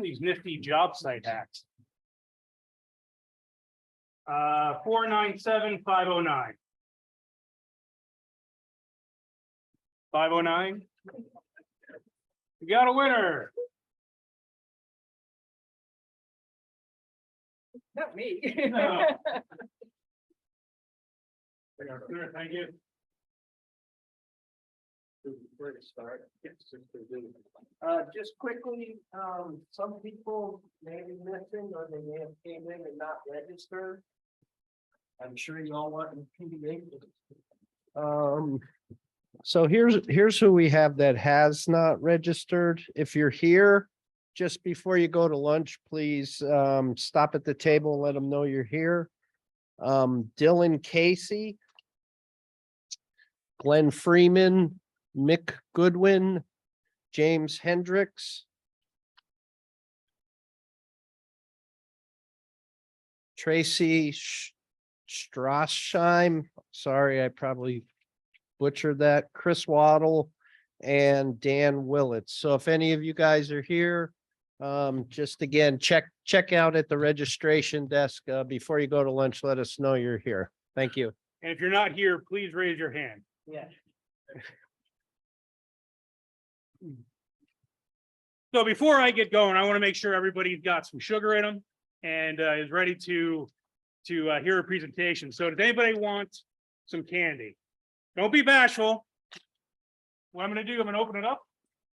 These nifty job site hacks. 497-509. 509. We got a winner. Not me. No. Thank you. Where to start? Just quickly, some people may be missing or they may have came in and not registered. I'm sure you all want in PDA. So here's who we have that has not registered. If you're here, just before you go to lunch, please stop at the table and let them know you're here. Dylan Casey, Glenn Freeman, Mick Goodwin, James Hendricks, Tracy Strassheim, sorry, I probably butchered that, Chris Waddle, and Dan Willits. So if any of you guys are here, just again, check out at the registration desk before you go to lunch. Let us know you're here. Thank you. And if you're not here, please raise your hand. Yeah. So before I get going, I want to make sure everybody's got some sugar in them and is ready to hear a presentation. So does anybody want some candy? Don't be bashful. What I'm going to do, I'm going to open it up.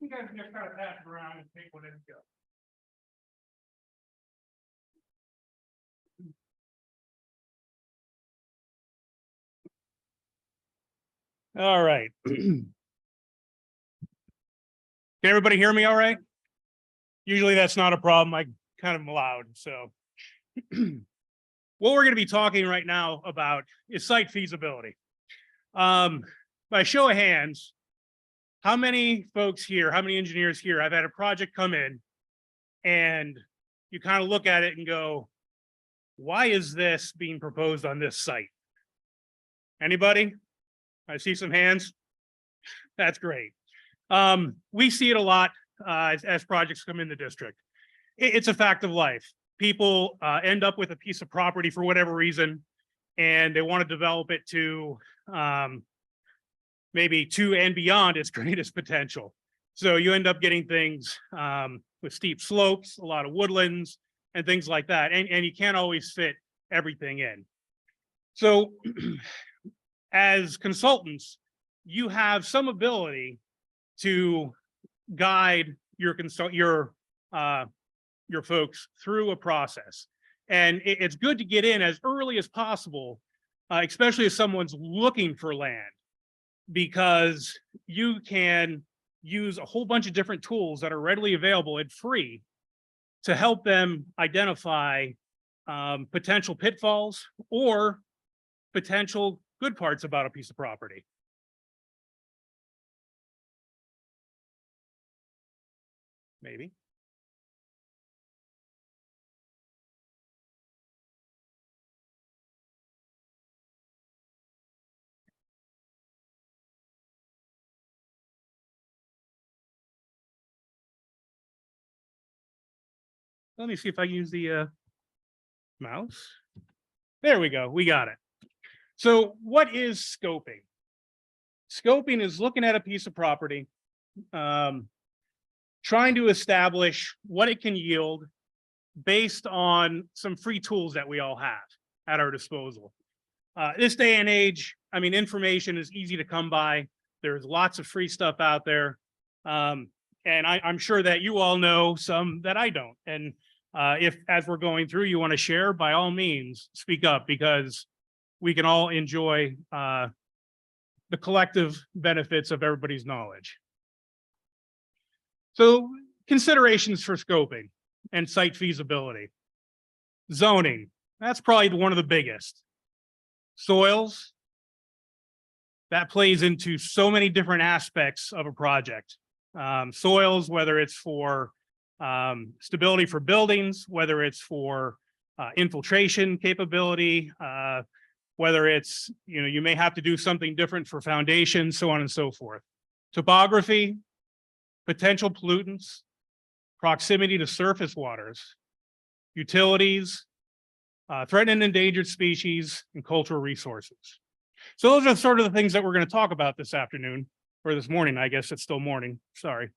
You guys can just kind of pass it around and take one and go. All right. Can everybody hear me all right? Usually that's not a problem. I kind of am loud. So what we're going to be talking right now about is site feasibility. By show of hands, how many folks here, how many engineers here, I've had a project come in and you kind of look at it and go, why is this being proposed on this site? Anybody? I see some hands. That's great. We see it a lot as projects come in the district. It's a fact of life. People end up with a piece of property for whatever reason, and they want to develop it to maybe to and beyond its greatest potential. So you end up getting things with steep slopes, a lot of woodlands, and things like that. And you can't always fit everything in. So as consultants, you have some ability to guide your folks through a process. And it's good to get in as early as possible, especially if someone's looking for land, because you can use a whole bunch of different tools that are readily available and free to help them identify potential pitfalls or potential good parts about a piece of property. Maybe. Let me see if I can use the mouse. There we go. We got it. So what is scoping? Scoping is looking at a piece of property, trying to establish what it can yield based on some free tools that we all have at our disposal. This day and age, I mean, information is easy to come by. There's lots of free stuff out there. And I'm sure that you all know some that I don't. And if, as we're going through, you want to share, by all means, speak up, because we can all enjoy the collective benefits of everybody's knowledge. So considerations for scoping and site feasibility. Zoning, that's probably one of the biggest. Soils, that plays into so many different aspects of a project. Soils, whether it's for stability for buildings, whether it's for infiltration capability, whether it's, you may have to do something different for foundations, so on and so forth. Topography, potential pollutants, proximity to surface waters, utilities, threatened and endangered species, and cultural resources. So those are sort of the things that we're going to talk about this afternoon, or this morning. I guess it's still morning. Sorry.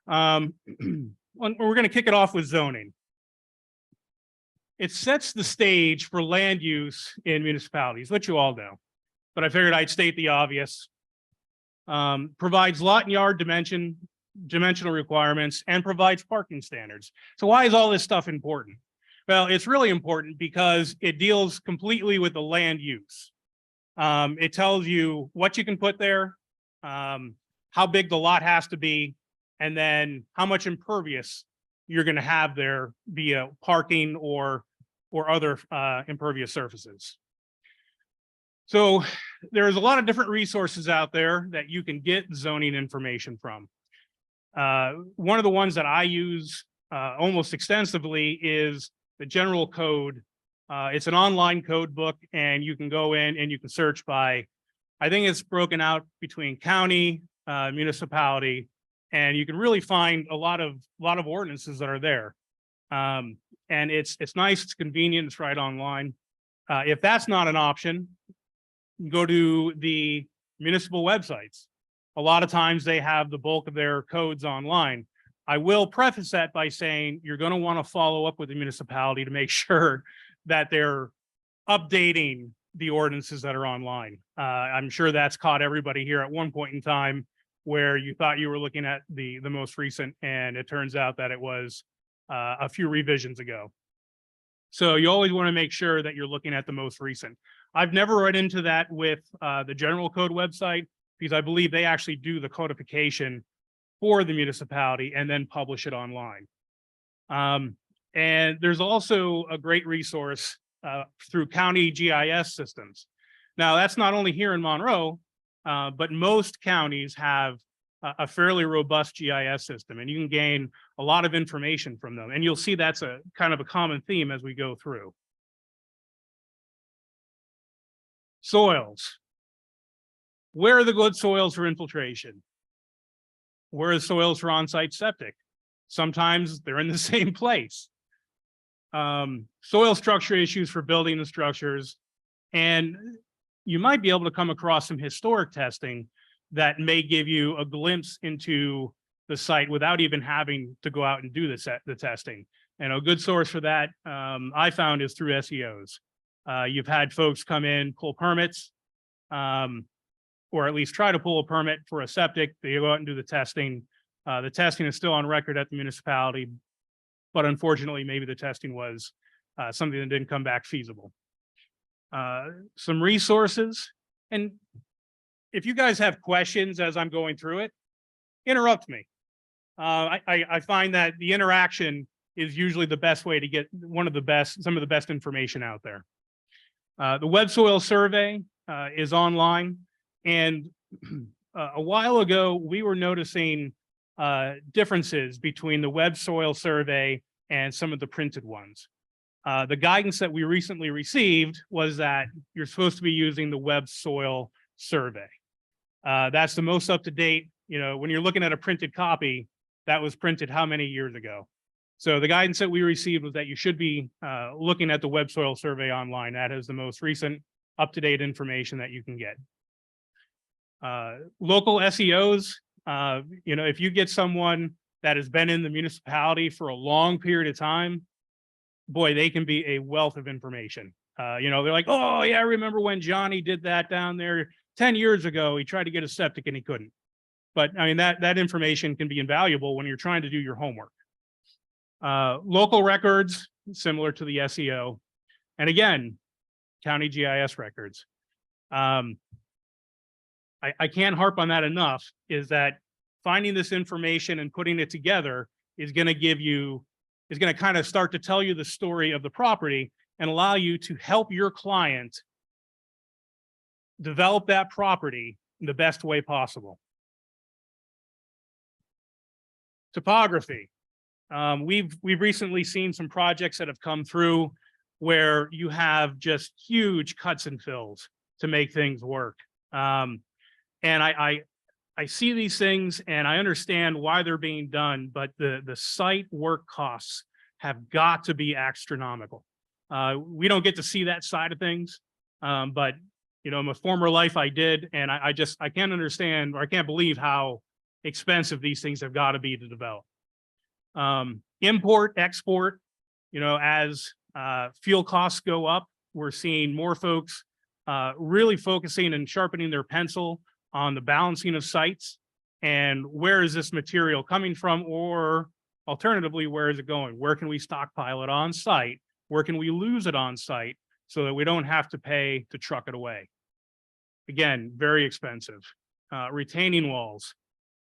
We're going to kick it off with zoning. It sets the stage for land use in municipalities, which you all know, but I figured I'd state the obvious. Provides lot and yard dimensional requirements, and provides parking standards. So why is all this stuff important? Well, it's really important because it deals completely with the land use. It tells you what you can put there, how big the lot has to be, and then how much impervious you're going to have there via parking or other impervious surfaces. So there's a lot of different resources out there that you can get zoning information from. One of the ones that I use almost extensively is the general code. It's an online code book, and you can go in and you can search by, I think it's broken out between county, municipality, and you can really find a lot of ordinances that are there. And it's nice, it's convenient, it's right online. If that's not an option, go to the municipal websites. A lot of times they have the bulk of their codes online. I will preface that by saying you're going to want to follow up with the municipality to make sure that they're updating the ordinances that are online. I'm sure that's caught everybody here at one point in time where you thought you were looking at the most recent, and it turns out that it was a few revisions ago. So you always want to make sure that you're looking at the most recent. I've never run into that with the general code website, because I believe they actually do the codification for the municipality and then publish it online. And there's also a great resource through county GIS systems. Now, that's not only here in Monroe, but most counties have a fairly robust GIS system, and you can gain a lot of information from them. And you'll see that's a kind of a common theme as we go through. Soils. Where are the good soils for infiltration? Where are the soils for on-site septic? Sometimes they're in the same place. Soil structure issues for building and structures. And you might be able to come across some historic testing that may give you a glimpse into the site without even having to go out and do the testing. And a good source for that I found is through SEOs. You've had folks come in, pull permits, or at least try to pull a permit for a septic. They go out and do the testing. The testing is still on record at the municipality, but unfortunately, maybe the testing was something that didn't come back feasible. Some resources, and if you guys have questions as I'm going through it, interrupt me. I find that the interaction is usually the best way to get some of the best information out there. The web soil survey is online, and a while ago we were noticing differences between the web soil survey and some of the printed ones. The guidance that we recently received was that you're supposed to be using the web soil survey. That's the most up to date. You know, when you're looking at a printed copy, that was printed how many years ago? So the guidance that we received was that you should be looking at the web soil survey online. That is the most recent up-to-date information that you can get. Local SEOs, you know, if you get someone that has been in the municipality for a long period of time, boy, they can be a wealth of information. You know, they're like, oh yeah, I remember when Johnny did that down there 10 years ago. He tried to get a septic and he couldn't. But I mean, that information can be invaluable when you're trying to do your homework. Local records, similar to the SEO. And again, county GIS records. I can't harp on that enough, is that finding this information and putting it together is going to kind of start to tell you the story of the property and allow you to help your client develop that property in the best way possible. Topography. We've recently seen some projects that have come through where you have just huge cuts and fills to make things work. And I I see these things and I understand why they're being done, but the site work costs have got to be astronomical. We don't get to see that side of things. But you know, in my former life I did, and I can't understand, or I can't believe how expensive these things have got to be to develop. Import, export, you know, as fuel costs go up, we're seeing more folks really focusing and sharpening their pencil on the balancing of sites and where is this material coming from, or alternatively, where is it going? Where can we stockpile it on site? Where can we lose it on site so that we don't have to pay to truck it away? Again, very expensive. Retaining walls.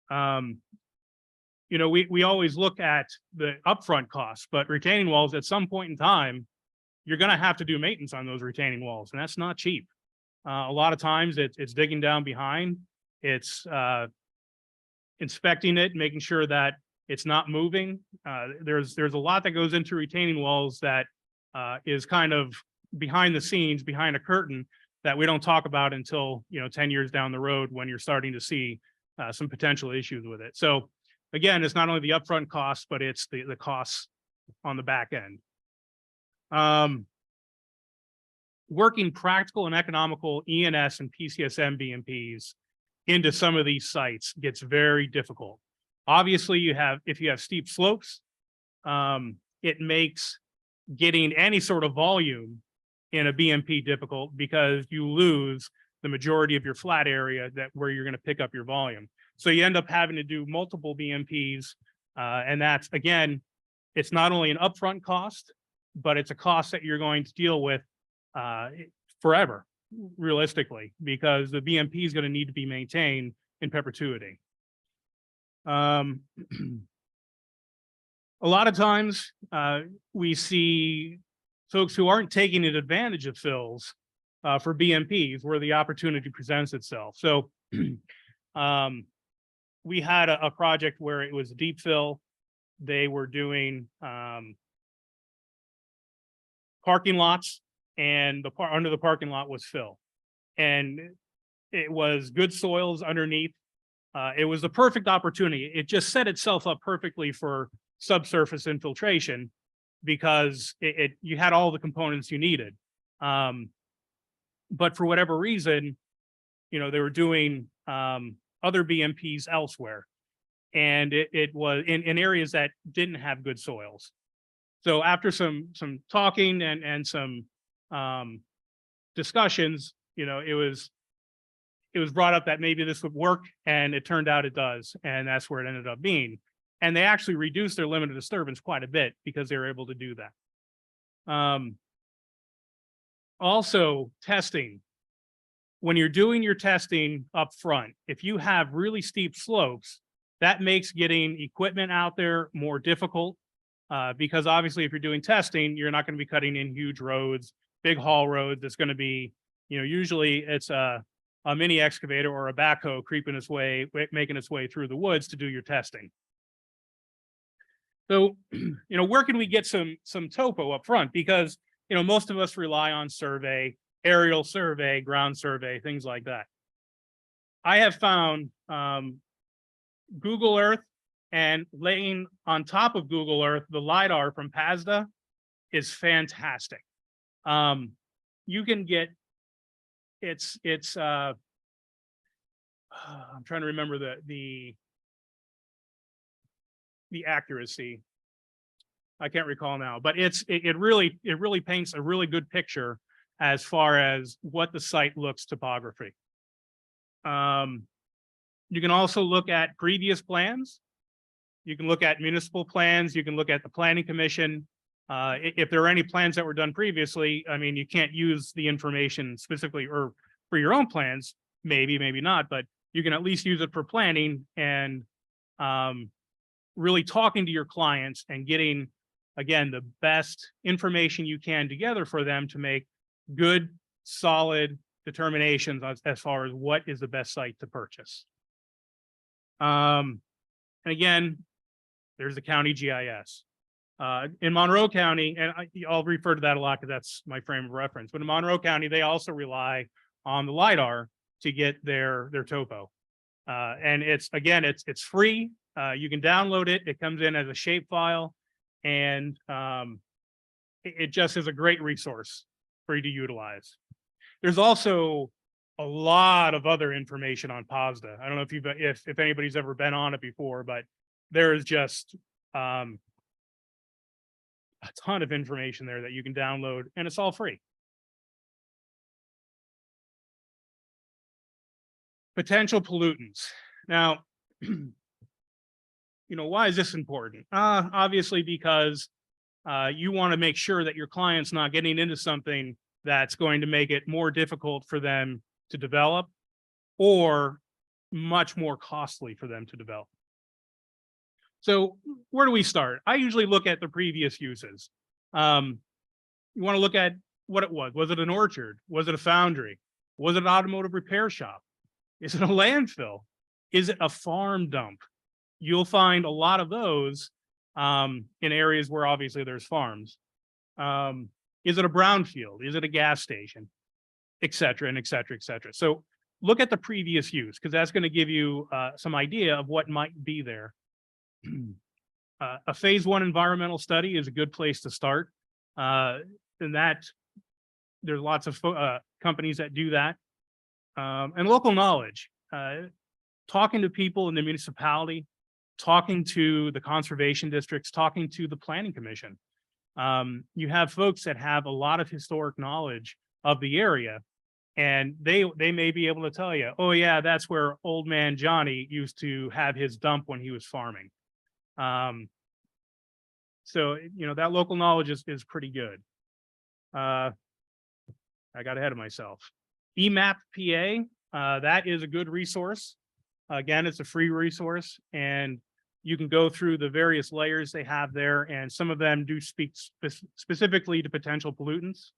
You know, we always look at the upfront costs, but retaining walls at some point in time, you're going to have to do maintenance on those retaining walls, and that's not cheap. A lot of times it's digging down behind, it's inspecting it, making sure that it's not moving. There's a lot that goes into retaining walls that is kind of behind the scenes, behind a curtain, that we don't talk about until, you know, 10 years down the road when you're starting to see some potential issues with it. So again, it's not only the upfront costs, but it's the costs on the back end. Working practical and economical ENS and PCSM BMPs into some of these sites gets very difficult. Obviously, if you have steep slopes, it makes getting any sort of volume in a BMP difficult because you lose the majority of your flat area where you're going to pick up your volume. So you end up having to do multiple BMPs, and that's, again, it's not only an upfront cost, but it's a cost that you're going to deal with forever, realistically, because the BMP is going to need to be maintained in perpetuity. A lot of times we see folks who aren't taking advantage of fills for BMPs where the opportunity presents itself. So we had a project where it was a deep fill. They were doing parking lots, and under the parking lot was fill, and it was good soils underneath. It was the perfect opportunity. It just set itself up perfectly for subsurface infiltration because you had all the components you needed. But for whatever reason, you know, they were doing other BMPs elsewhere, and it was in areas that didn't have good soils. So after some talking and some discussions, you know, it was brought up that maybe this would work, and it turned out it does, and that's where it ended up being. And they actually reduced their limit of disturbance quite a bit because they were able to do that. Also, testing. When you're doing your testing up front, if you have really steep slopes, that makes getting equipment out there more difficult. Because obviously, if you're doing testing, you're not going to be cutting in huge roads, big haul roads. It's going to be, you know, usually it's a mini excavator or a backhoe making its way through the woods to do your testing. So, you know, where can we get some topo up front? Because, you know, most of us rely on survey, aerial survey, ground survey, things like that. I have found Google Earth, and laying on top of Google Earth, the LiDAR from PASDA is fantastic. You can get, I'm trying to remember the accuracy. I can't recall now, but it really paints a really good picture as far as what the site looks topography. You can also look at previous plans. You can look at municipal plans. You can look at the planning commission. If there are any plans that were done previously, I mean, you can't use the information specifically or for your own plans, maybe not, but you can at least use it for planning and really talking to your clients and getting, again, the best information you can together for them to make good, solid determinations as far as what is the best site to purchase. And again, there's the county GIS. In Monroe County, and I'll refer to that a lot because that's my frame of reference, but in Monroe County, they also rely on the LiDAR to get their topo. And it's, again, it's free. You can download it. It comes in as a shape file, and it just is a great resource for you to utilize. There's also a lot of other information on POSDA. I don't know if anybody's ever been on it before, but there is just a ton of information there that you can download, and it's all free. Potential pollutants. Now, why is this important? Obviously, because you want to make sure that your client's not getting into something that's going to make it more difficult for them to develop, or much more costly for them to develop. So where do we start? I usually look at the previous uses. You want to look at what it was. Was it an orchard? Was it a foundry? Was it an automotive repair shop? Is it a landfill? Is it a farm dump? You'll find a lot of those in areas where obviously there's farms. Is it a brownfield? Is it a gas station? Et cetera, and et cetera, et cetera. So look at the previous use, because that's going to give you some idea of what might be there. A phase 1 environmental study is a good place to start. And that there's lots of companies that do that. And local knowledge, talking to people in the municipality, talking to the conservation districts, talking to the planning commission. You have folks that have a lot of historic knowledge of the area, and they may be able to tell you, oh yeah, that's where old man Johnny used to have his dump when he was farming. So that local knowledge is pretty good. I got ahead of myself. EMAP PA, that is a good resource. Again, it's a free resource, and you can go through the various layers they have there, and some of them do speak specifically to potential pollutants.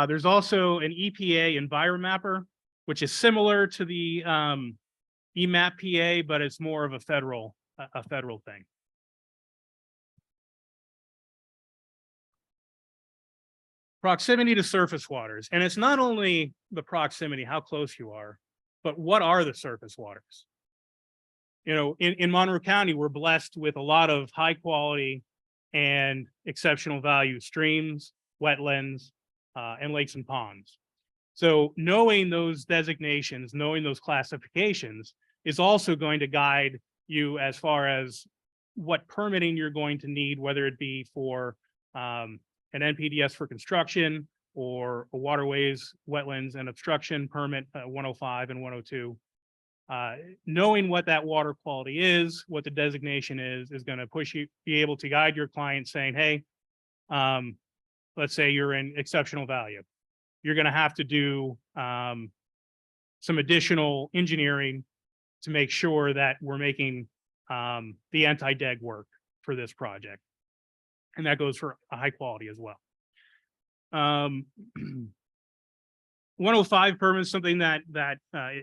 There's also an EPA EnviroMapper, which is similar to the EMAP PA, but it's more of a federal thing. Proximity to surface waters. And it's not only the proximity, how close you are, but what are the surface waters? In Monroe County, we're blessed with a lot of high quality and exceptional value streams, wetlands, and lakes and ponds. So knowing those designations, knowing those classifications is also going to guide you as far as what permitting you're going to need, whether it be for an NPDES for construction or a waterways, wetlands, and obstruction permit 105 and 102. Knowing what that water quality is, what the designation is going to push you, be able to guide your client saying, hey, let's say you're in exceptional value. You're going to have to do some additional engineering to make sure that we're making the anti-deg work for this project. And that goes for a high quality as well. 105 permit is something that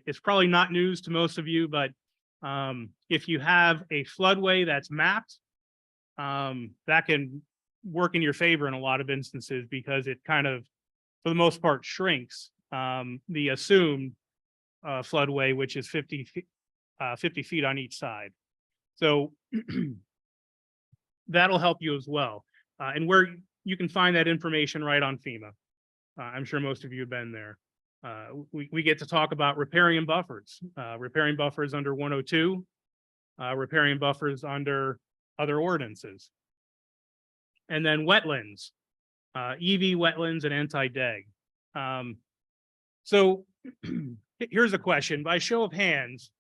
is probably not news to most of you, but if you have a floodway that's mapped, that can work in your favor in a lot of instances, because it kind of, for the most part, shrinks the assumed floodway, which is 50 feet on each side. So that'll help you as well. And where you can find that information right on FEMA. I'm sure most of you have been there. We get to talk about riparian buffers, under 102, riparian buffers under other ordinances. And then wetlands, EV wetlands and anti-deg. So here's a question. By show of hands,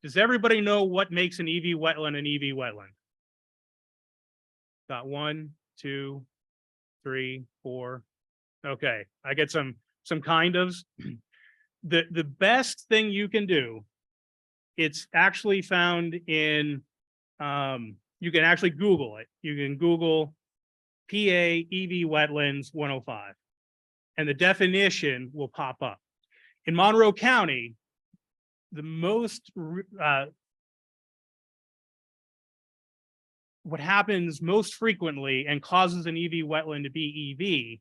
does everybody know what makes an EV wetland an EV wetland? Got 1, 2, 3, 4. Okay, I get some kind ofs. The best thing you can do, it's actually found in, you can actually Google it. You can Google PA EV wetlands 105, and the definition will pop up. In Monroe County, the most, what happens most frequently and causes an EV wetland to be EV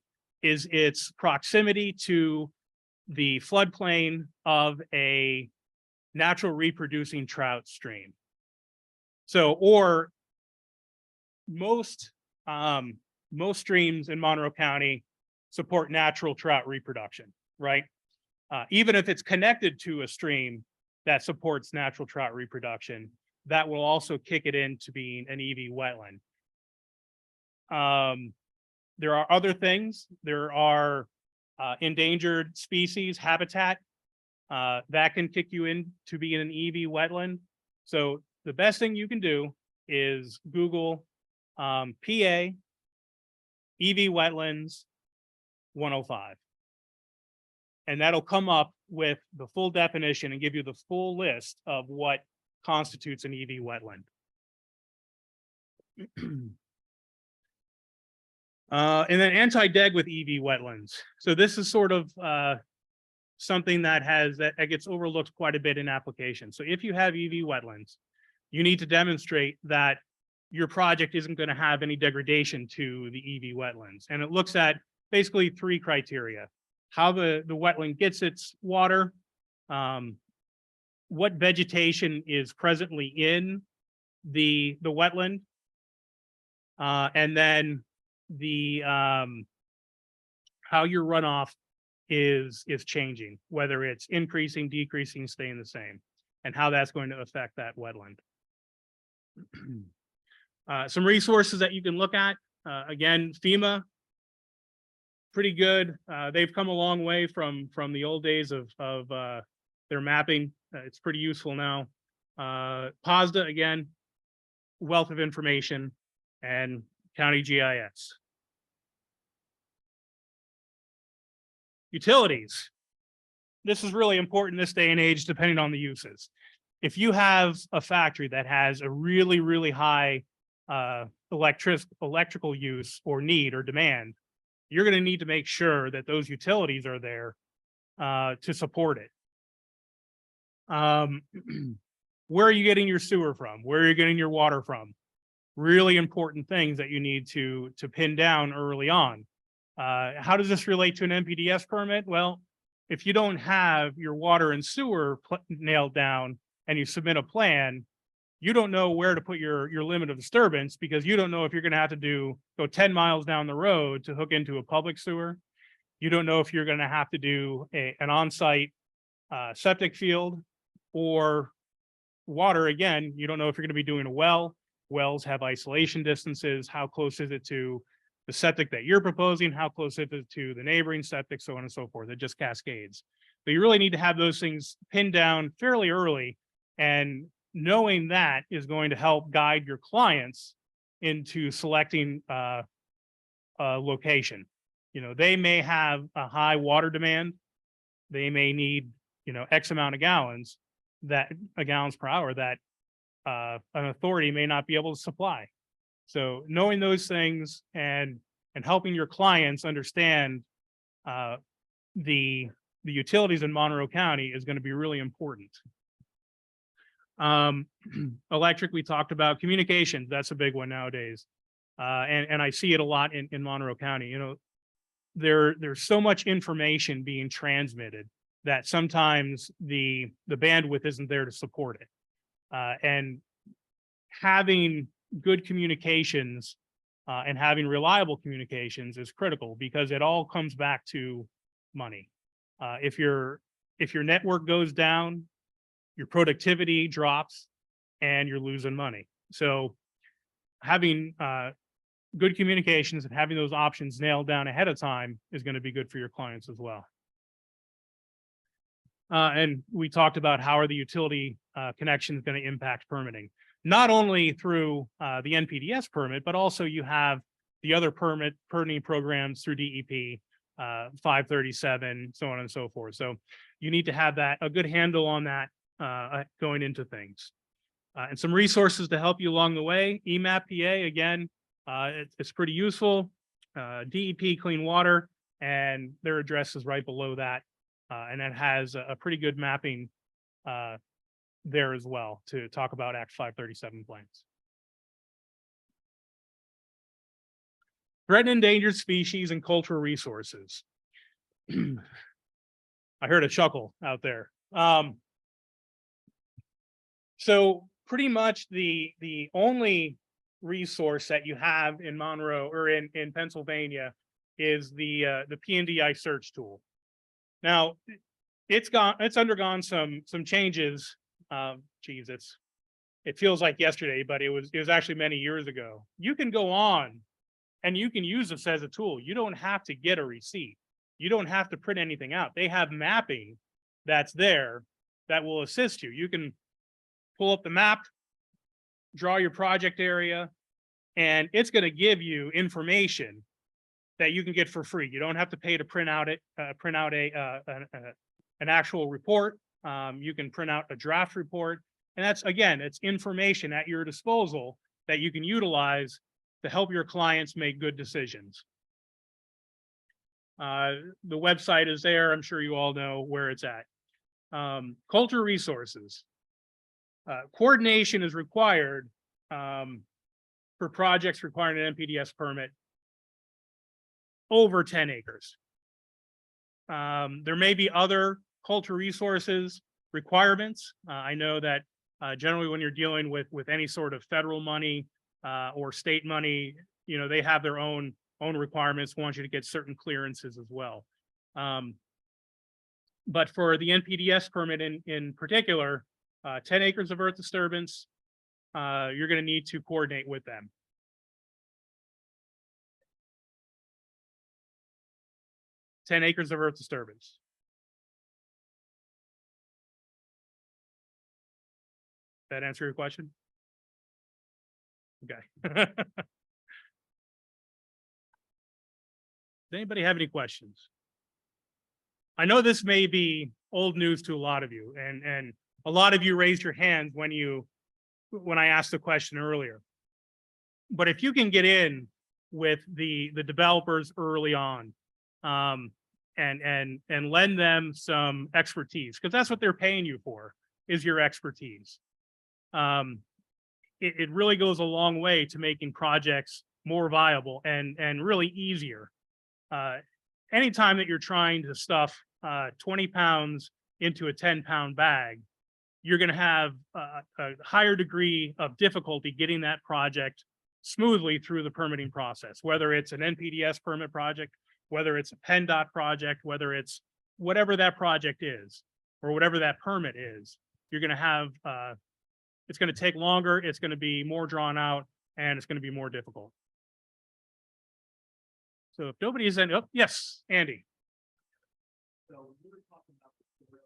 is its proximity to the floodplain of a natural reproducing trout stream. So, or most streams in Monroe County support natural trout reproduction, right? Even if it's connected to a stream that supports natural trout reproduction, that will also kick it into being an EV wetland. There are other things. There are endangered species habitat that can kick you into being an EV wetland. So the best thing you can do is Google PA EV wetlands 105. And that'll come up with the full definition and give you the full list of what constitutes an EV wetland. And then anti-deg with EV wetlands. So this is sort of something that gets overlooked quite a bit in application. So if you have EV wetlands, you need to demonstrate that your project isn't going to have any degradation to the EV wetlands. And it looks at basically 3 criteria: how the wetland gets its water, what vegetation is presently in the wetland, and then the how your runoff is changing, whether it's increasing, decreasing, staying the same, and how that's going to affect that wetland. Some resources that you can look at, again, FEMA, pretty good. They've come a long way from the old days of their mapping. It's pretty useful now. POSDA, again, wealth of information, and county GIS. Utilities. This is really important this day and age, depending on the uses. If you have a factory that has a really, really high electrical use or need or demand, you're going to need to make sure that those utilities are there to support it. Where are you getting your sewer from? Where are you getting your water from? Really important things that you need to pin down early on. How does this relate to an NPDES permit? Well, if you don't have your water and sewer nailed down and you submit a plan, you don't know where to put your limit of disturbance, because you don't know if you're going to have to go 10 miles down the road to hook into a public sewer. You don't know if you're going to have to do an on-site septic field or water. Again, you don't know if you're going to be doing a well. Wells have isolation distances. How close is it to the septic that you're proposing? How close is it to the neighboring septic? So on and so forth. It just cascades. But you really need to have those things pinned down fairly early, and knowing that is going to help guide your clients into selecting a location. You know, they may have a high water demand. They may need, X amount of gallons per hour that an authority may not be able to supply. So knowing those things and helping your clients understand the utilities in Monroe County is going to be really important. Electric, we talked about. Communications, that's a big one nowadays. And I see it a lot in Monroe County. There's so much information being transmitted that sometimes the bandwidth isn't there to support it. And having good communications and having reliable communications is critical, because it all comes back to money. If your network goes down, your productivity drops and you're losing money. So having good communications and having those options nailed down ahead of time is going to be good for your clients as well. And we talked about how are the utility connections going to impact permitting, not only through the NPDES permit, but also you have the other permitting programs through DEP, 537, so on and so forth. So you need to have a good handle on that going into things. And some resources to help you along the way. EMAP PA, again, it's pretty useful. DEP Clean Water, and their address is right below that. And that has a pretty good mapping there as well to talk about Act 537 plans. Threatened endangered species and cultural resources. I heard a chuckle out there. So pretty much the only resource that you have in Monroe or in Pennsylvania is the PNDI search tool. Now it's undergone some changes. Geez, it feels like yesterday, but it was actually many years ago. You can go on and you can use this as a tool. You don't have to get a receipt. You don't have to print anything out. They have mapping that's there that will assist you. You can pull up the map, draw your project area, and it's going to give you information that you can get for free. You don't have to pay to print out an actual report. You can print out a draft report, and that's, again, it's information at your disposal that you can utilize to help your clients make good decisions. The website is there. I'm sure you all know where it's at. Culture resources. Coordination is required for projects requiring an NPDES permit over 10 acres. There may be other culture resources requirements. I know that generally when you're dealing with any sort of federal money or state money, you know, they have their own requirements, want you to get certain clearances as well. But for the NPDES permit in particular, 10 acres of earth disturbance, you're going to need to coordinate with them. Ten acres of earth disturbance. That answer your question? Okay. Does anybody have any questions? I know this may be old news to a lot of you, and a lot of you raised your hands when I asked the question earlier. But if you can get in with the developers early on, and lend them some expertise, because that's what they're paying you for, is your expertise. It really goes a long way to making projects more viable and really easier. Anytime that you're trying to stuff 20 pounds into a 10-pound bag, you're going to have a higher degree of difficulty getting that project smoothly through the permitting process, whether it's an NPDES permit project, whether it's a PennDOT project, whether it's whatever that project is, or whatever that permit is. You're going to have, it's going to take longer, it's going to be more drawn out, and it's going to be more difficult. So if nobody is in, oh, yes, Andy. So we were talking about the soil.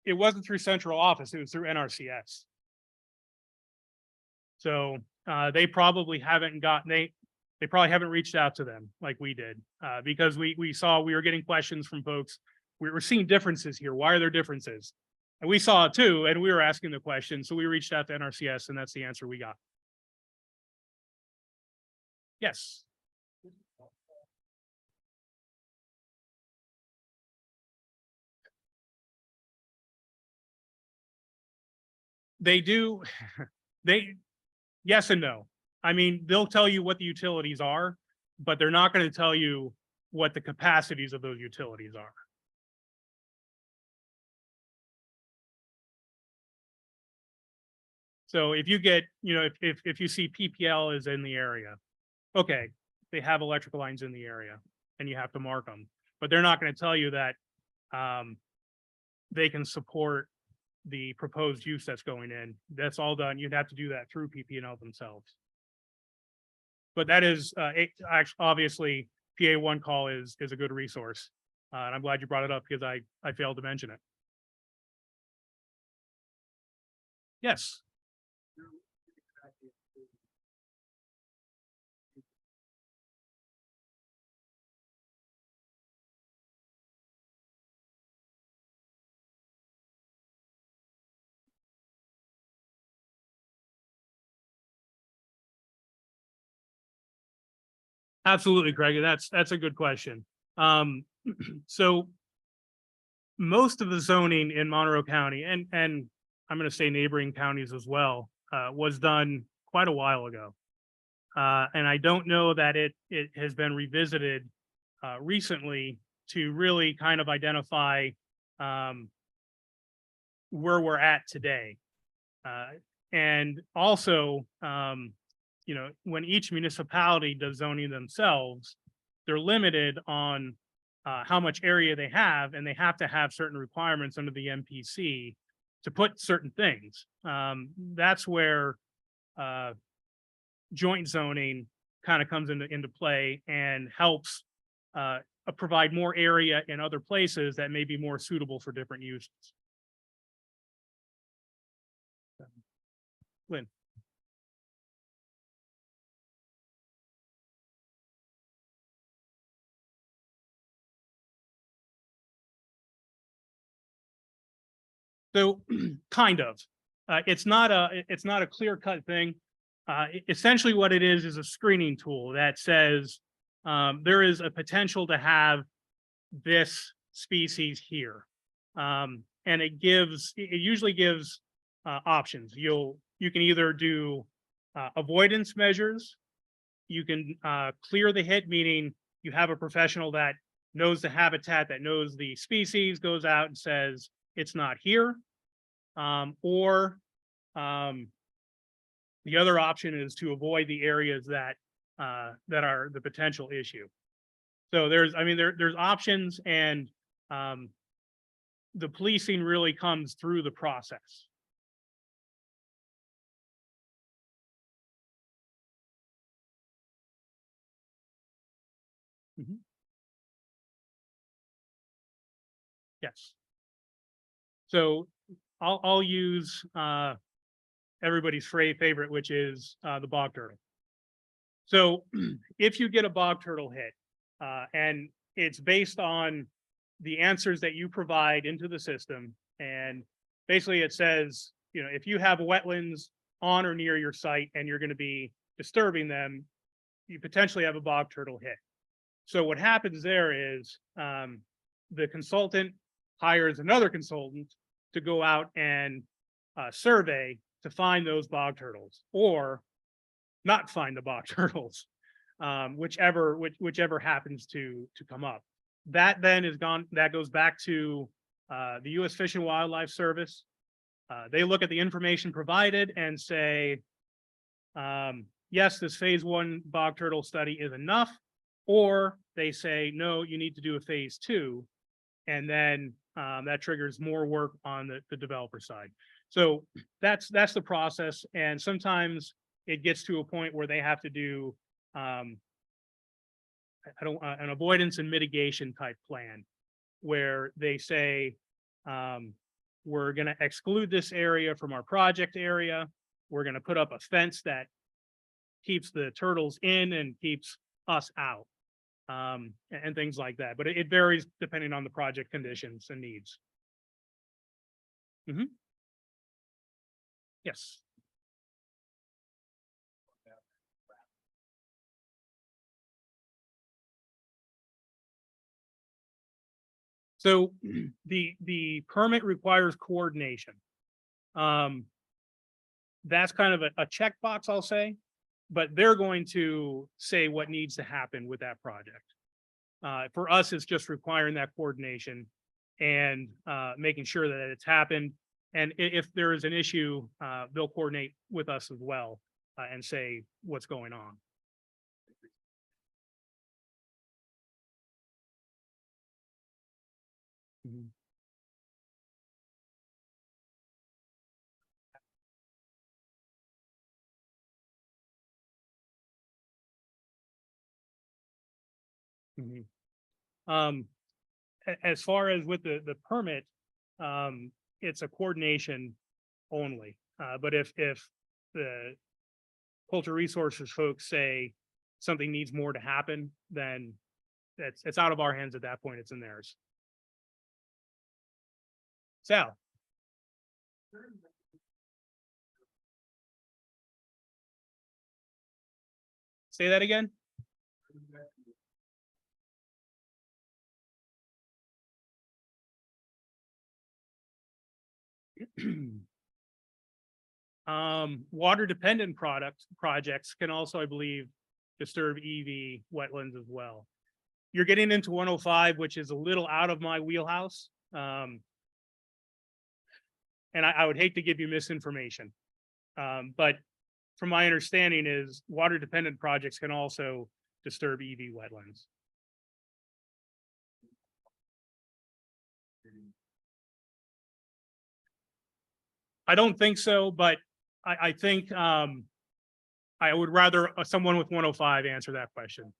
It wasn't through central office, it was through NRCS. So they probably haven't gotten, they probably haven't reached out to them like we did, because we saw we were getting questions from folks. We were seeing differences here. Why are there differences? And we saw it too, and we were asking the question. So we reached out to NRCS, and that's the answer we got. Yes. They do. Yes and no. I mean, they'll tell you what the utilities are, but they're not going to tell you what the capacities of those utilities are. So if you get, you know, if you see PPL is in the area, okay, they have electrical lines in the area and you have to mark them, but they're not going to tell you that they can support the proposed use that's going in. That's all done. You'd have to do that through PP&L themselves. But that is obviously PA One Call is a good resource. And I'm glad you brought it up because I failed to mention it. Yes. Absolutely, Craig. That's a good question. So most of the zoning in Monroe County, and I'm going to say neighboring counties as well, was done quite a while ago. And I don't know that it has been revisited recently to really kind of identify where we're at today. And also, you know, when each municipality does zoning themselves, they're limited on how much area they have, and they have to have certain requirements under the MPC to put certain things. That's where joint zoning kind of comes into play and helps provide more area in other places that may be more suitable for different uses. Lynn. So kind of, it's not a clear cut thing. Essentially what it is a screening tool that says there is a potential to have this species here. And it usually gives options. You can either do avoidance measures. You can clear the hit, meaning you have a professional that knows the habitat, that knows the species, goes out and says it's not here. Or the other option is to avoid the areas that are the potential issue. So there's options, and the policing really comes through the process. Mhm. Yes. So I'll use everybody's favorite, which is the bog turtle. So if you get a bog turtle hit, and it's based on the answers that you provide into the system, and basically it says, you know, if you have wetlands on or near your site and you're going to be disturbing them, you potentially have a bog turtle hit. So what happens there is the consultant hires another consultant to go out and survey to find those bog turtles, or not find the bog turtles, whichever happens to come up. That then is gone. That goes back to the U.S. Fish and Wildlife Service. They look at the information provided and say, yes, this phase 1 bog turtle study is enough, or they say, no, you need to do a phase 2, and then that triggers more work on the developer side. So that's the process, and sometimes it gets to a point where they have to do an avoidance and mitigation type plan, where they say, we're going to exclude this area from our project area. We're going to put up a fence that keeps the turtles in and keeps us out, and things like that. But it varies depending on the project conditions and needs. Mm-hmm. Yes. So the permit requires coordination. That's kind of a checkbox, I'll say, but they're going to say what needs to happen with that project. For us, it's just requiring that coordination and making sure that it's happened. And if there is an issue, they'll coordinate with us as well and say what's going on. Mm-hmm. Mm-hmm. As far as with the permit, it's a coordination only. But if the cultural resources folks say something needs more to happen, then it's out of our hands at that point. It's in theirs. Sal. Say that again. Water dependent projects can also, I believe, disturb EV wetlands as well. You're getting into 105, which is a little out of my wheelhouse. And I would hate to give you misinformation. But from my understanding is water dependent projects can also disturb EV wetlands. I don't think so, but I think I would rather someone with 105 answer that question.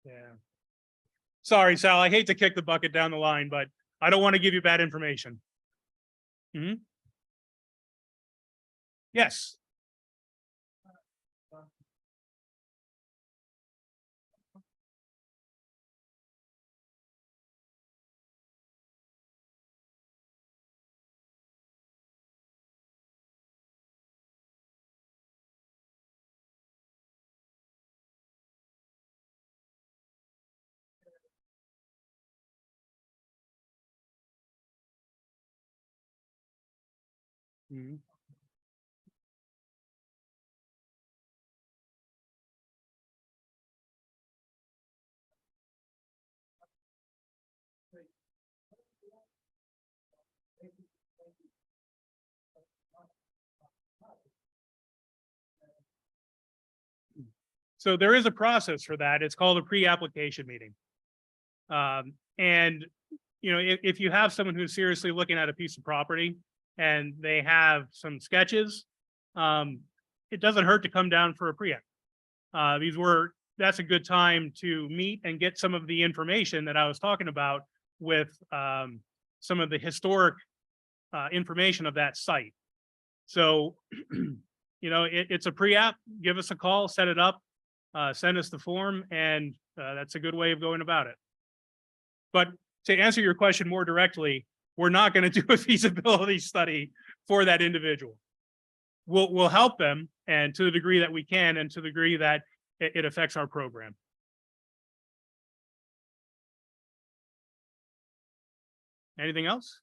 Yeah. Sorry, Sal, I hate to kick the bucket down the line, but I don't want to give you bad information. Yes. Mhm. So there is a process for that. It's called a pre-application meeting. And you know, if you have someone who's seriously looking at a piece of property and they have some sketches, it doesn't hurt to come down for a pre-app. That's a good time to meet and get some of the information that I was talking about with some of the historic information of that site. So, you know, it's a pre-app. Give us a call, set it up, send us the form, and that's a good way of going about it. But to answer your question more directly, we're not going to do a feasibility study for that individual. We'll help them, and to the degree that we can, and to the degree that it affects our program. Anything else?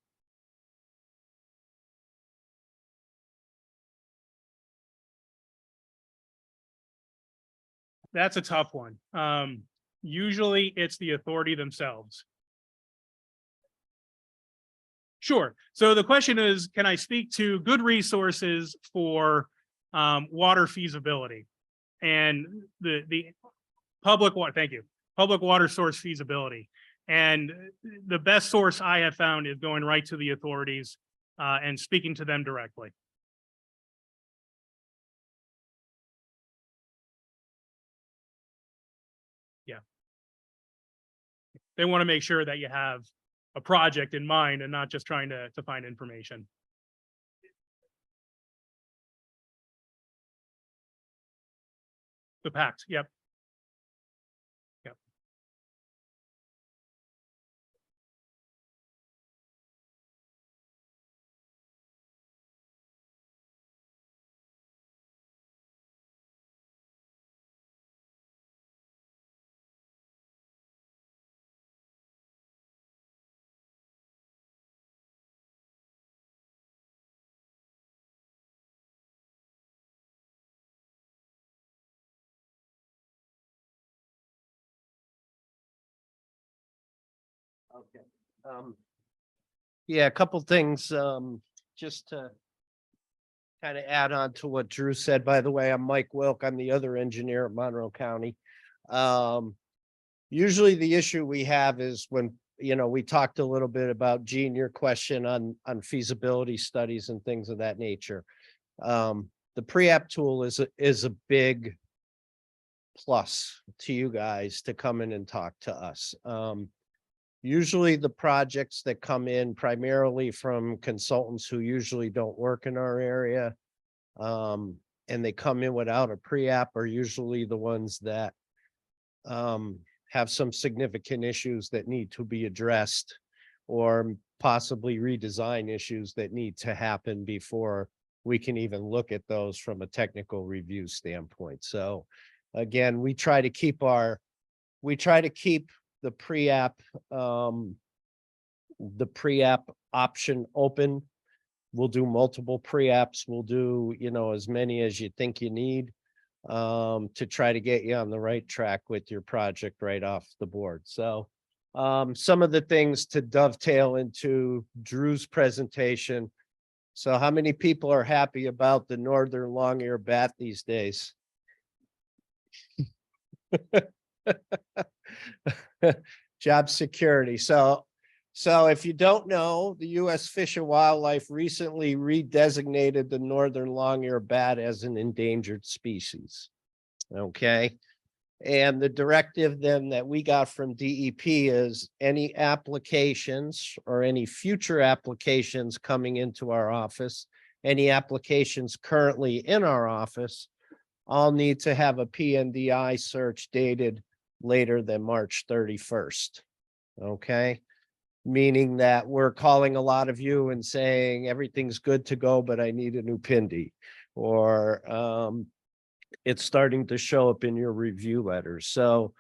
That's a tough one. Usually it's the authority themselves. Sure. So the question is, can I speak to good resources for water feasibility? And the public water, thank you, public water source feasibility. And the best source I have found is going right to the authorities and speaking to them directly. Yeah. They want to make sure that you have a project in mind and not just trying to find information. The pact, yep. Yep. Okay. Yeah, a couple things, just to kind of add on to what Drew said. By the way, I'm Mike Wilk. I'm the other engineer at Monroe County. Usually the issue we have is when, you know, we talked a little bit about, Gene, your question on feasibility studies and things of that nature. The pre-app tool is a big plus to you guys to come in and talk to us. Usually the projects that come in primarily from consultants who usually don't work in our area, and they come in without a pre-app, are usually the ones that have some significant issues that need to be addressed, or possibly redesign issues that need to happen before we can even look at those from a technical review standpoint. So again, we try to keep the pre-app option open. We'll do multiple pre-apps. We'll do, as many as you think you need to try to get you on the right track with your project right off the board. So some of the things to dovetail into Drew's presentation. So how many people are happy about the northern long-eared bat these days? Job security. So if you don't know, the U.S. Fish and Wildlife recently redesignated the northern long-eared bat as an endangered species. Okay. And the directive then that we got from DEP is any applications or any future applications coming into our office, any applications currently in our office, all need to have a PNDI search dated later than March 31st. Okay. Meaning that we're calling a lot of you and saying everything's good to go, but I need a new PINDY, or it's starting to show up in your review letters. So,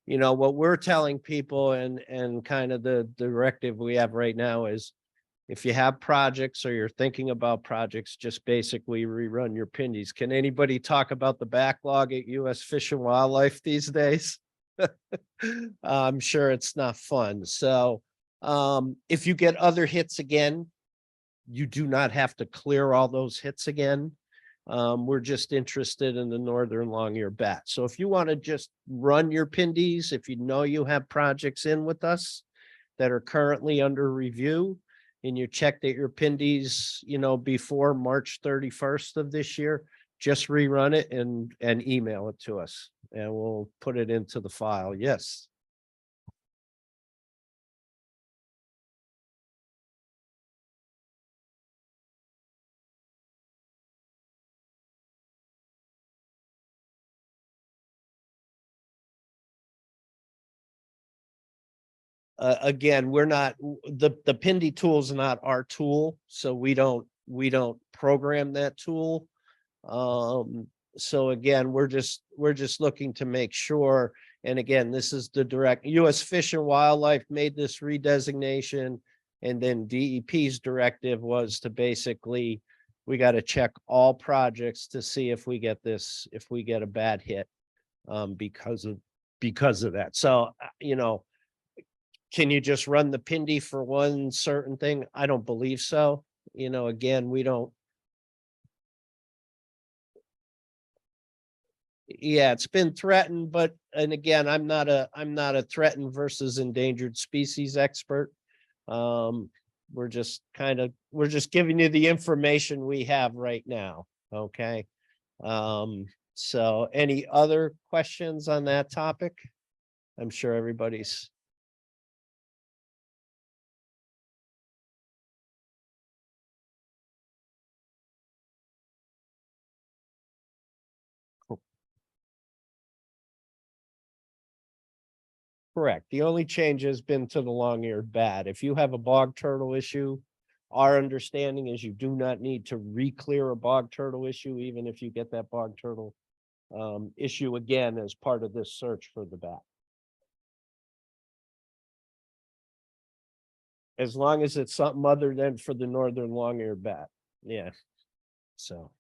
what we're telling people and kind of the directive we have right now is if you have projects or you're thinking about projects, just basically rerun your PINDYs. Can anybody talk about the backlog at U.S. Fish and Wildlife these days? I'm sure it's not fun. So if you get other hits again, you do not have to clear all those hits again. We're just interested in the northern long-eared bat. So if you want to just run your PINDYs, if you know you have projects in with us that are currently under review and you check that your PINDYs, before March 31st of this year, just rerun it and email it to us and we'll put it into the file. Yes. Again, we're not, the PINDY tool is not our tool, so we don't program that tool. So again, we're just looking to make sure, and again, this is the direct U.S. Fish and Wildlife made this redesignation, and then DEP's directive was to basically, we got to check all projects to see if we get a bad hit because of that. So, can you just run the PINDY for one certain thing? I don't believe so. Again, we don't. Yeah, it's been threatened, and again, I'm not a threatened versus endangered species expert. We're just giving you the information we have right now. Okay. So any other questions on that topic? I'm sure everybody's. Correct. The only change has been to the long-eared bat. If you have a bog turtle issue, our understanding is you do not need to re-clear a bog turtle issue, even if you get that bog turtle issue again as part of this search for the bat. As long as it's something other than for the northern long-eared bat. Yeah. So,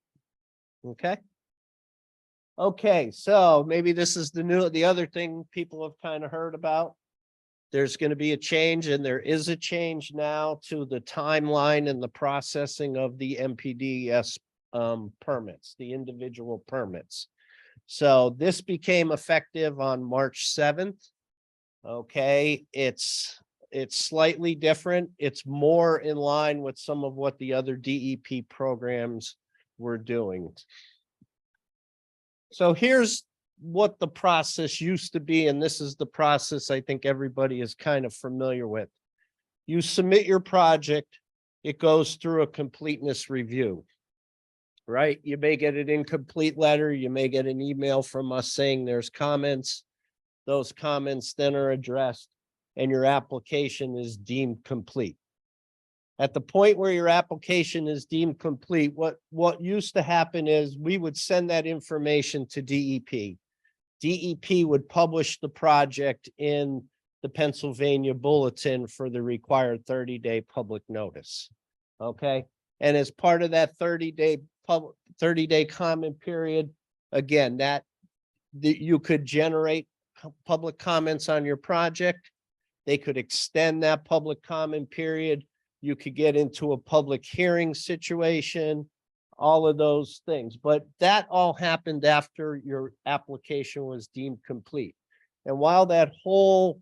okay. Okay, so maybe this is the other thing people have kind of heard about. There's going to be a change, and there is a change now to the timeline and the processing of the MPDS permits, the individual permits. So this became effective on March 7th. Okay, it's slightly different. It's more in line with some of what the other DEP programs were doing. So here's what the process used to be, and this is the process I think everybody is kind of familiar with. You submit your project, it goes through a completeness review, right? You may get an incomplete letter, you may get an email from us saying there's comments. Those comments then are addressed and your application is deemed complete. At the point where your application is deemed complete, what used to happen is we would send that information to DEP. DEP would publish the project in the Pennsylvania Bulletin for the required 30-day public notice. Okay, and as part of that 30-day comment period, again, that you could generate public comments on your project. They could extend that public comment period. You could get into a public hearing situation, all of those things. But that all happened after your application was deemed complete. And while that whole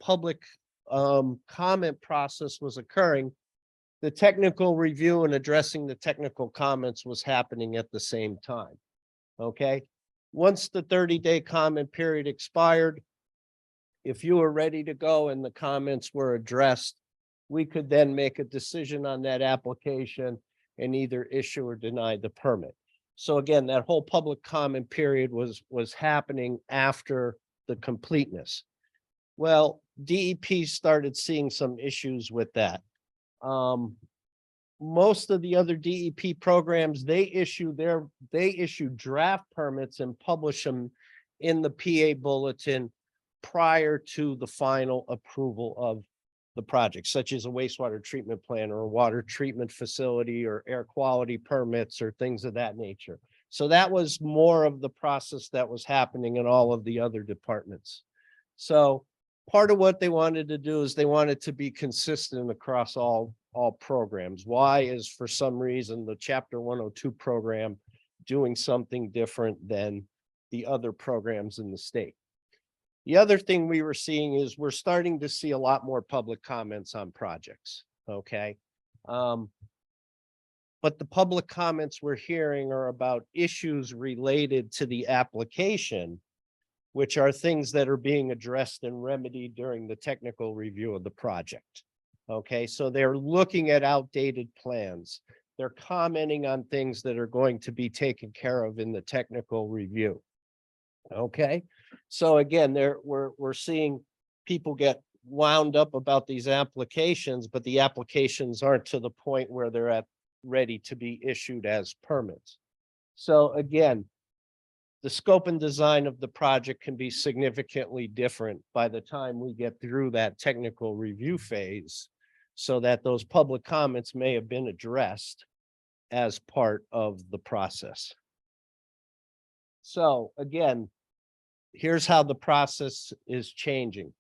public comment process was occurring, the technical review and addressing the technical comments was happening at the same time. Okay. Once the 30-day comment period expired, if you were ready to go and the comments were addressed, we could then make a decision on that application and either issue or deny the permit. So again, that whole public comment period was happening after the completeness. Well, DEP started seeing some issues with that. Most of the other DEP programs, they issue draft permits and publish them in the PA bulletin prior to the final approval of the project, such as a wastewater treatment plant or a water treatment facility or air quality permits or things of that nature. So that was more of the process that was happening in all of the other departments. So part of what they wanted to do is they wanted to be consistent across all programs. Why is for some reason the Chapter 102 program doing something different than the other programs in the state? The other thing we were seeing is we're starting to see a lot more public comments on projects, okay? But the public comments we're hearing are about issues related to the application, which are things that are being addressed and remedied during the technical review of the project. Okay, so they're looking at outdated plans. They're commenting on things that are going to be taken care of in the technical review. Okay, so again, we're seeing people get wound up about these applications, but the applications aren't to the point where they're ready to be issued as permits. So again, the scope and design of the project can be significantly different by the time we get through that technical review phase, so that those public comments may have been addressed as part of the process. So again, here's how the process is changing.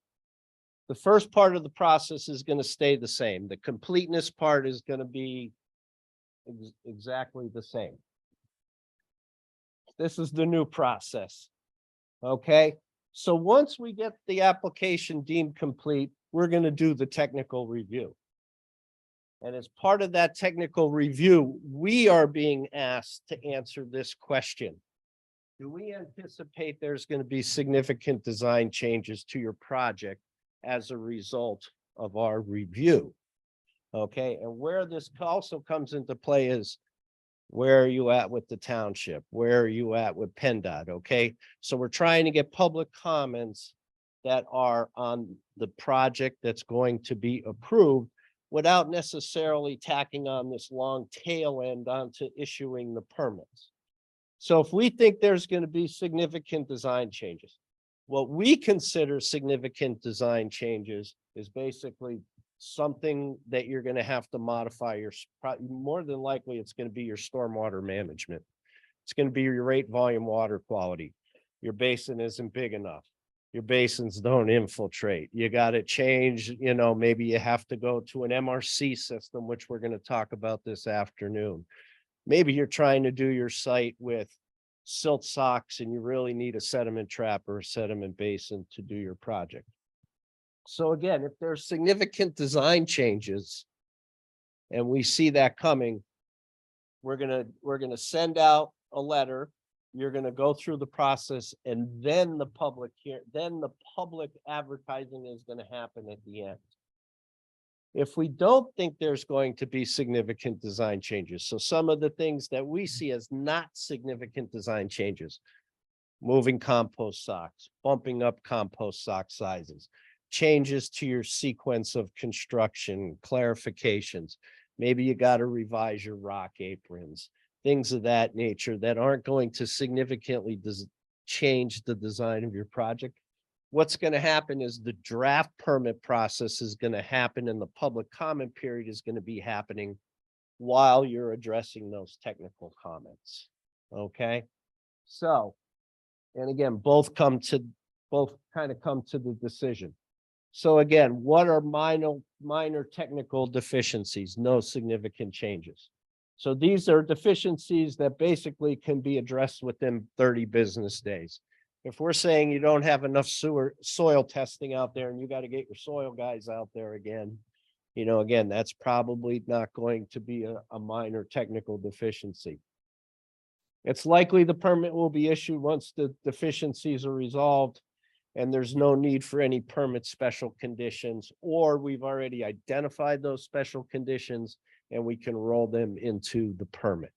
The first part of the process is going to stay the same. The completeness part is going to be exactly the same. This is the new process. Okay, so once we get the application deemed complete, we're going to do the technical review. And as part of that technical review, we are being asked to answer this question. Do we anticipate there's going to be significant design changes to your project as a result of our review? Okay, and where this also comes into play is, where are you at with the township? Where are you at with PennDOT? Okay, so we're trying to get public comments that are on the project that's going to be approved without necessarily tacking on this long tail end onto issuing the permits. So if we think there's going to be significant design changes, what we consider significant design changes is basically something that you're going to have to modify more than likely it's going to be your stormwater management. It's going to be your rate volume water quality. Your basin isn't big enough. Your basins don't infiltrate. You got to change, maybe you have to go to an MRC system, which we're going to talk about this afternoon. Maybe you're trying to do your site with silt socks and you really need a sediment trap or a sediment basin to do your project. So again, if there's significant design changes and we see that coming, we're gonna send out a letter. You're gonna go through the process, and then the public advertising is gonna happen at the end. If we don't think there's going to be significant design changes, so some of the things that we see as not significant design changes, moving compost socks, bumping up compost sock sizes, changes to your sequence of construction, clarifications. Maybe you got to revise your rock aprons, things of that nature that aren't going to significantly change the design of your project. What's going to happen is the draft permit process is going to happen and the public comment period is going to be happening while you're addressing those technical comments. Okay, so, and again, both kind of come to the decision. So again, what are minor technical deficiencies? No significant changes. So these are deficiencies that basically can be addressed within 30 business days. If we're saying you don't have enough soil testing out there and you got to get your soil guys out there again, again, that's probably not going to be a minor technical deficiency. It's likely the permit will be issued once the deficiencies are resolved and there's no need for any permit special conditions, or we've already identified those special conditions and we can roll them into the permit.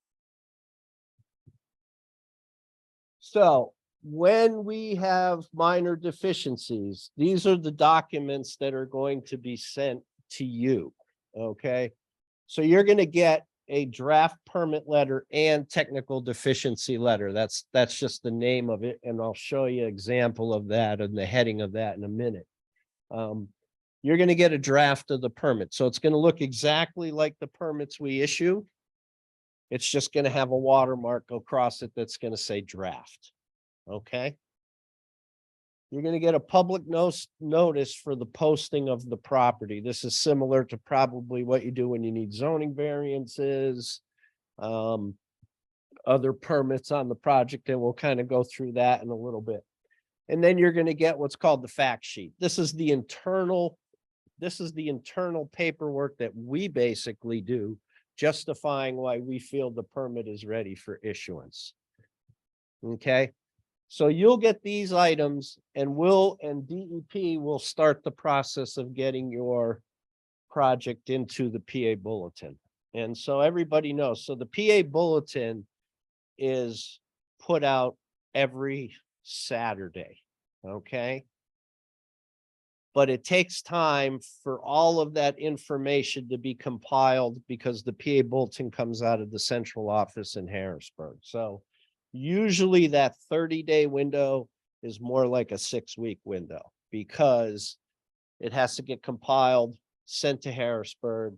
So when we have minor deficiencies, these are the documents that are going to be sent to you. Okay, so you're going to get a draft permit letter and technical deficiency letter. That's just the name of it, and I'll show you an example of that and the heading of that in a minute. You're going to get a draft of the permit, so it's going to look exactly like the permits we issue. It's just going to have a watermark across it that's going to say draft. Okay. You're going to get a public notice for the posting of the property. This is similar to probably what you do when you need zoning variances, other permits on the project, and we'll kind of go through that in a little bit. And then you're going to get what's called the fact sheet. This is the internal paperwork that we basically do, justifying why we feel the permit is ready for issuance. Okay. So you'll get these items and DEP will start the process of getting your project into the PA bulletin. And so everybody knows. So the PA bulletin is put out every Saturday. Okay. But it takes time for all of that information to be compiled because the PA bulletin comes out of the central office in Harrisburg. So usually that 30-day window is more like a 6-week window because it has to get compiled, sent to Harrisburg,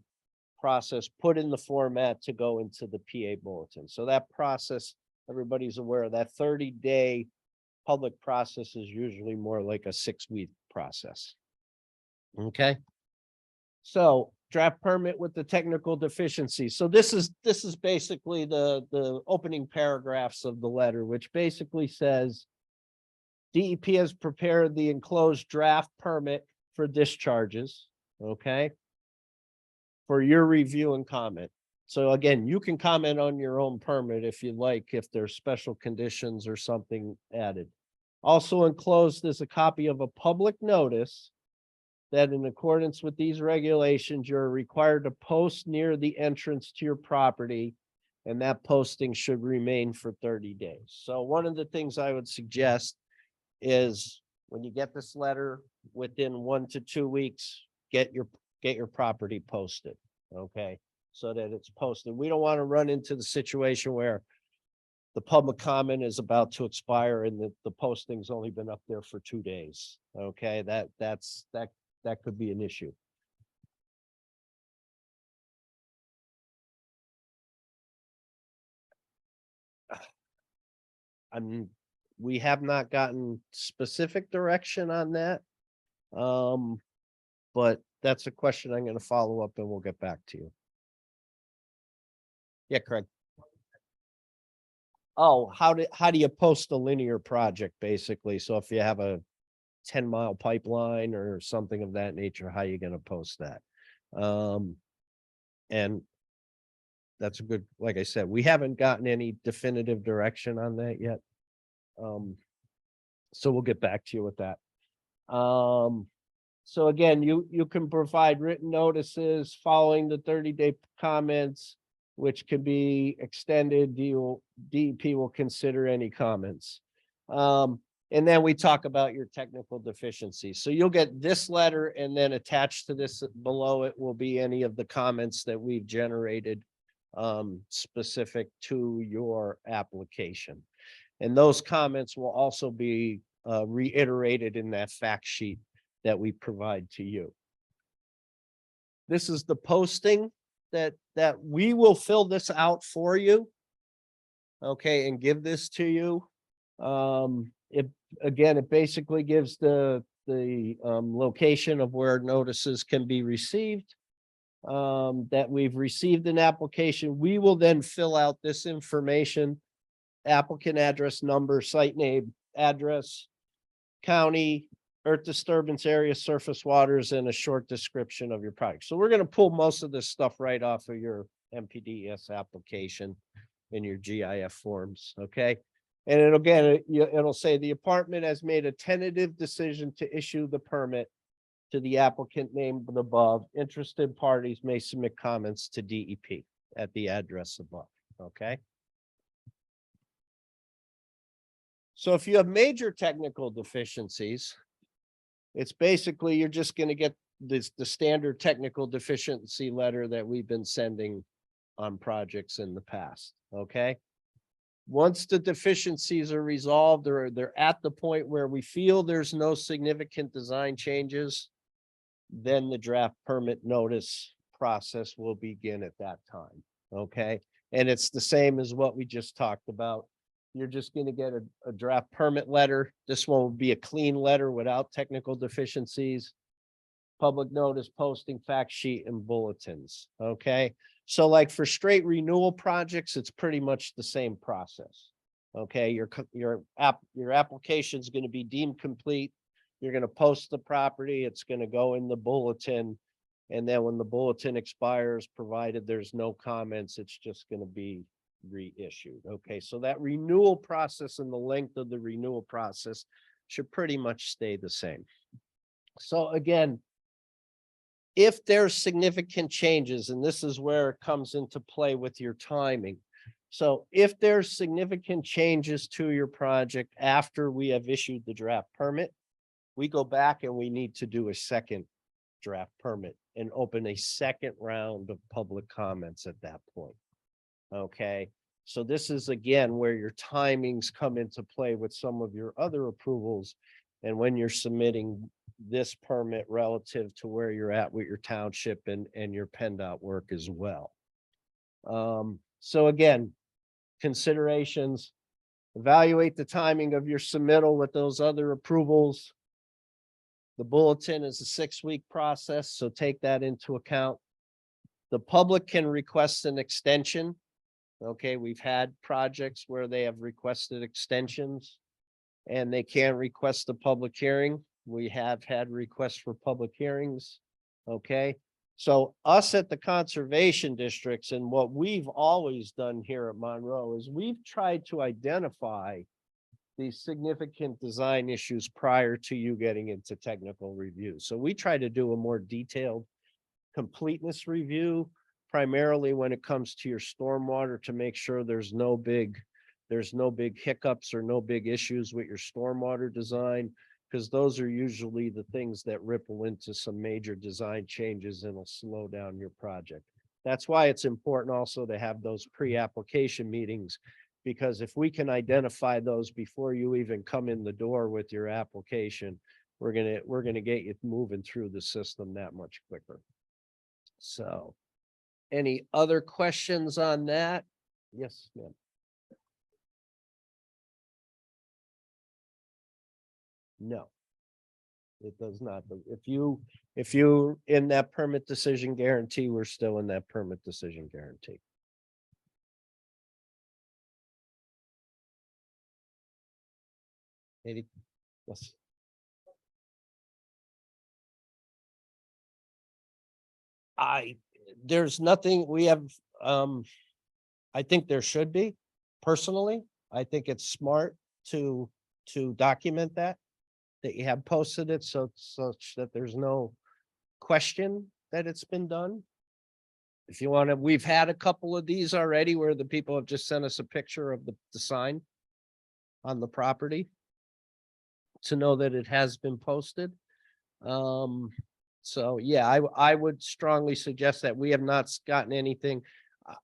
processed, put in the format to go into the PA bulletin. So that process, everybody's aware of that 30-day public process is usually more like a 6-week process. Okay. So draft permit with the technical deficiency. So this is basically the opening paragraphs of the letter, which basically says DEP has prepared the enclosed draft permit for discharges. Okay. For your review and comment. So again, you can comment on your own permit if you like, if there's special conditions or something added. Also enclosed is a copy of a public notice that in accordance with these regulations, you're required to post near the entrance to your property, and that posting should remain for 30 days. So one of the things I would suggest is when you get this letter, within 1 to 2 weeks, get your property posted, okay? So that it's posted. We don't want to run into the situation where the public comment is about to expire and the posting's only been up there for 2 days. Okay, that could be an issue. We have not gotten specific direction on that. But that's a question I'm going to follow up and we'll get back to you. Yeah, Craig. Oh, how do you post a linear project basically? So if you have a 10-mile pipeline or something of that nature, how are you going to post that? And that's a good, like I said, we haven't gotten any definitive direction on that yet. So we'll get back to you with that. So again, you can provide written notices following the 30-day comments, which can be extended. DEP will consider any comments. And then we talk about your technical deficiencies. So you'll get this letter, and then attached to this below it will be any of the comments that we've generated specific to your application. And those comments will also be reiterated in that fact sheet that we provide to you. This is the posting that we will fill this out for you. Okay, and give this to you. It basically gives the location of where notices can be received. That we've received an application. We will then fill out this information: applicant address, number, site name, address, county, earth disturbance area, surface waters, and a short description of your project. So we're going to pull most of this stuff right off of your MPDES application in your GIF forms. Okay. And it'll say the department has made a tentative decision to issue the permit to the applicant named above. Interested parties may submit comments to DEP at the address above. Okay. So if you have major technical deficiencies, it's basically, you're just going to get the standard technical deficiency letter that we've been sending on projects in the past. Okay. Once the deficiencies are resolved, or they're at the point where we feel there's no significant design changes, then the draft permit notice process will begin at that time. Okay. And it's the same as what we just talked about. You're just going to get a draft permit letter. This one will be a clean letter without technical deficiencies, public notice, posting, fact sheet, and bulletins. Okay. So like for straight renewal projects, it's pretty much the same process. Okay. Your application is going to be deemed complete. You're going to post the property. It's going to go in the bulletin. And then when the bulletin expires, provided there's no comments, it's just going to be reissued. Okay, so that renewal process and the length of the renewal process should pretty much stay the same. So again, if there's significant changes, and this is where it comes into play with your timing. So if there's significant changes to your project after we have issued the draft permit, we go back and we need to do a second draft permit and open a second round of public comments at that point. Okay, so this is again where your timings come into play with some of your other approvals. And when you're submitting this permit relative to where you're at with your township and your PennDOT work as well. So again, considerations: evaluate the timing of your submittal with those other approvals. The bulletin is a 6-week process, so take that into account. The public can request an extension. Okay, we've had projects where they have requested extensions and they can request a public hearing. We have had requests for public hearings. Okay, so us at the conservation districts, and what we've always done here at Monroe, is we've tried to identify these significant design issues prior to you getting into technical review. So we try to do a more detailed completeness review, primarily when it comes to your stormwater, to make sure there's no big hiccups or no big issues with your stormwater design, because those are usually the things that ripple into some major design changes and will slow down your project. That's why it's important also to have those pre-application meetings, because if we can identify those before you even come in the door with your application, we're gonna get you moving through the system that much quicker. So, any other questions on that? Yes, ma'am. No, it does not. But if you in that permit decision guarantee, we're still in that permit decision guarantee. Any? Yes. There's nothing we have, I think there should be, personally. I think it's smart to document that you have posted it such that there's no question that it's been done. If you want to, we've had a couple of these already where the people have just sent us a picture of the sign on the property. to know that it has been posted. So yeah, I would strongly suggest that. We have not gotten anything.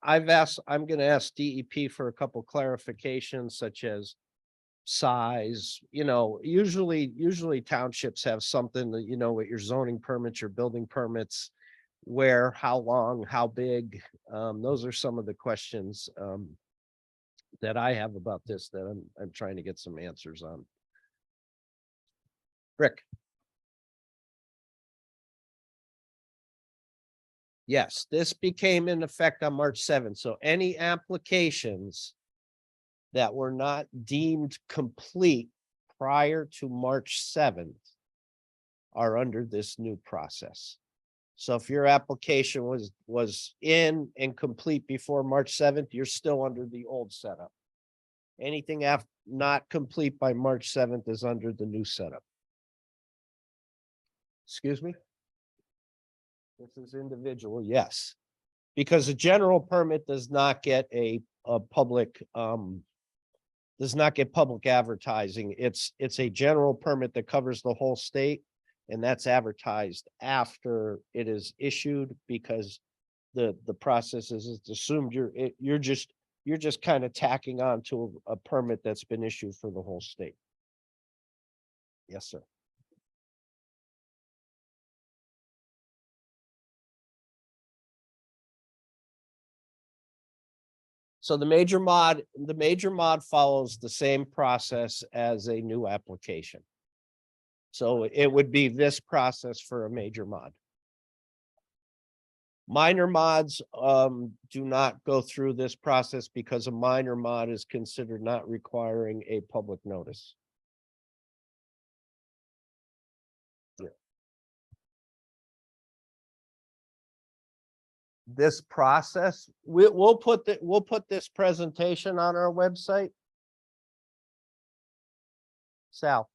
I'm gonna ask DEP for a couple clarifications such as size, usually townships have something that, with your zoning permits, your building permits, where, how long, how big, those are some of the questions, that I have about this that I'm trying to get some answers on. Rick? Yes, this became in effect on March 7th. So any applications that were not deemed complete prior to March 7th are under this new process. So if your application was in and complete before March 7th, you're still under the old setup. Anything not complete by March 7th is under the new setup. Excuse me? This is individual, yes. Because a general permit does not get a public, does not get public advertising. It's a general permit that covers the whole state. And that's advertised after it is issued because the process is it's assumed you're just kind of tacking on to a permit that's been issued for the whole state. Yes, sir. So the major mod follows the same process as a new application. So it would be this process for a major mod. Minor mods do not go through this process because a minor mod is considered not requiring a public notice. Yeah. This process, we'll put this presentation on our website. Sal.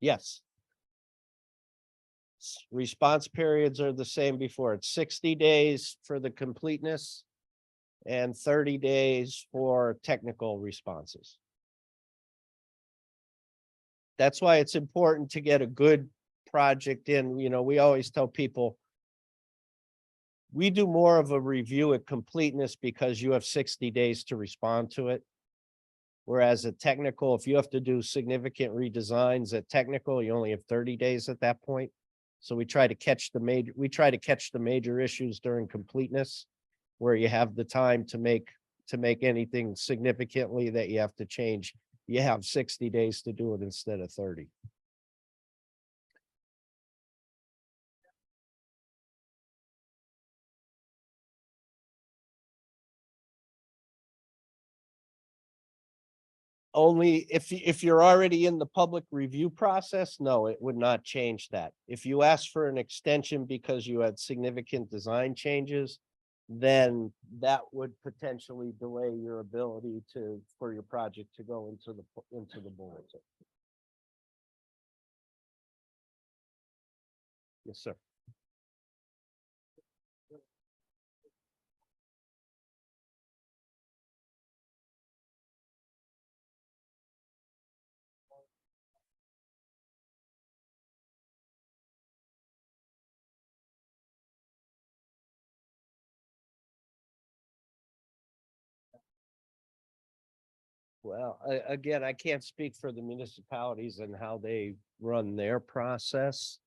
Yes. Response periods are the same before. It's 60 days for the completeness and 30 days for technical responses. That's why it's important to get a good project in. We always tell people we do more of a review at completeness because you have 60 days to respond to it. Whereas at technical, if you have to do significant redesigns at technical, you only have 30 days at that point. So we try to catch the major issues during completeness, where you have the time to make anything significantly that you have to change. You have 60 days to do it instead of 30. Only if you're already in the public review process, no, it would not change that. If you ask for an extension because you had significant design changes, then that would potentially delay your ability for your project to go into the board. Yes, sir. Well, again, I can't speak for the municipalities and how they run their process.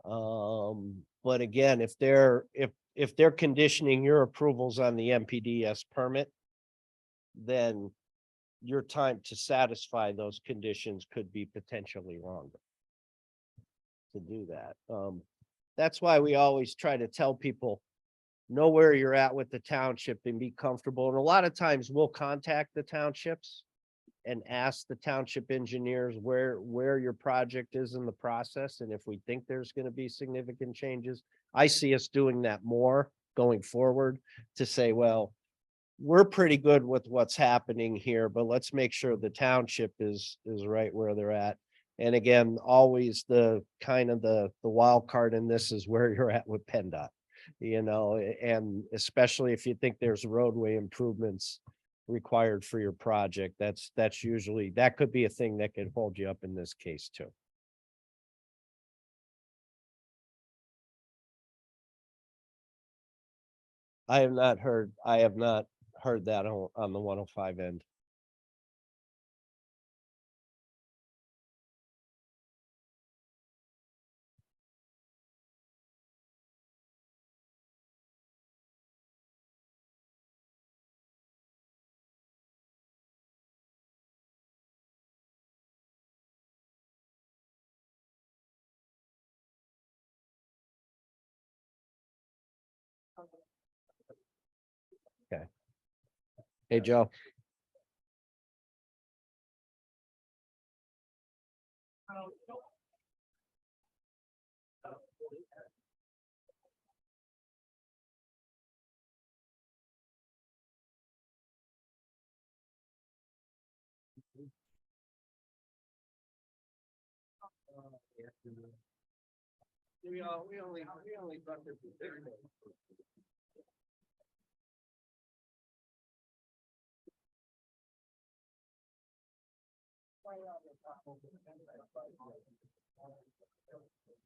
But again, if they're conditioning your approvals on the MPDS permit, then your time to satisfy those conditions could be potentially longer to do that. That's why we always try to tell people, know where you're at with the township and be comfortable. And a lot of times we'll contact the townships and ask the township engineers where your project is in the process. And if we think there's going to be significant changes, I see us doing that more going forward to say, well, we're pretty good with what's happening here, but let's make sure the township is right where they're at. And again, always the kind of the wild card in this is where you're at with PennDOT, and especially if you think there's roadway improvements required for your project. That's usually, that could be a thing that could hold you up in this case too. I have not heard that on the 105 end. Okay. Hey, Joe. We only got this.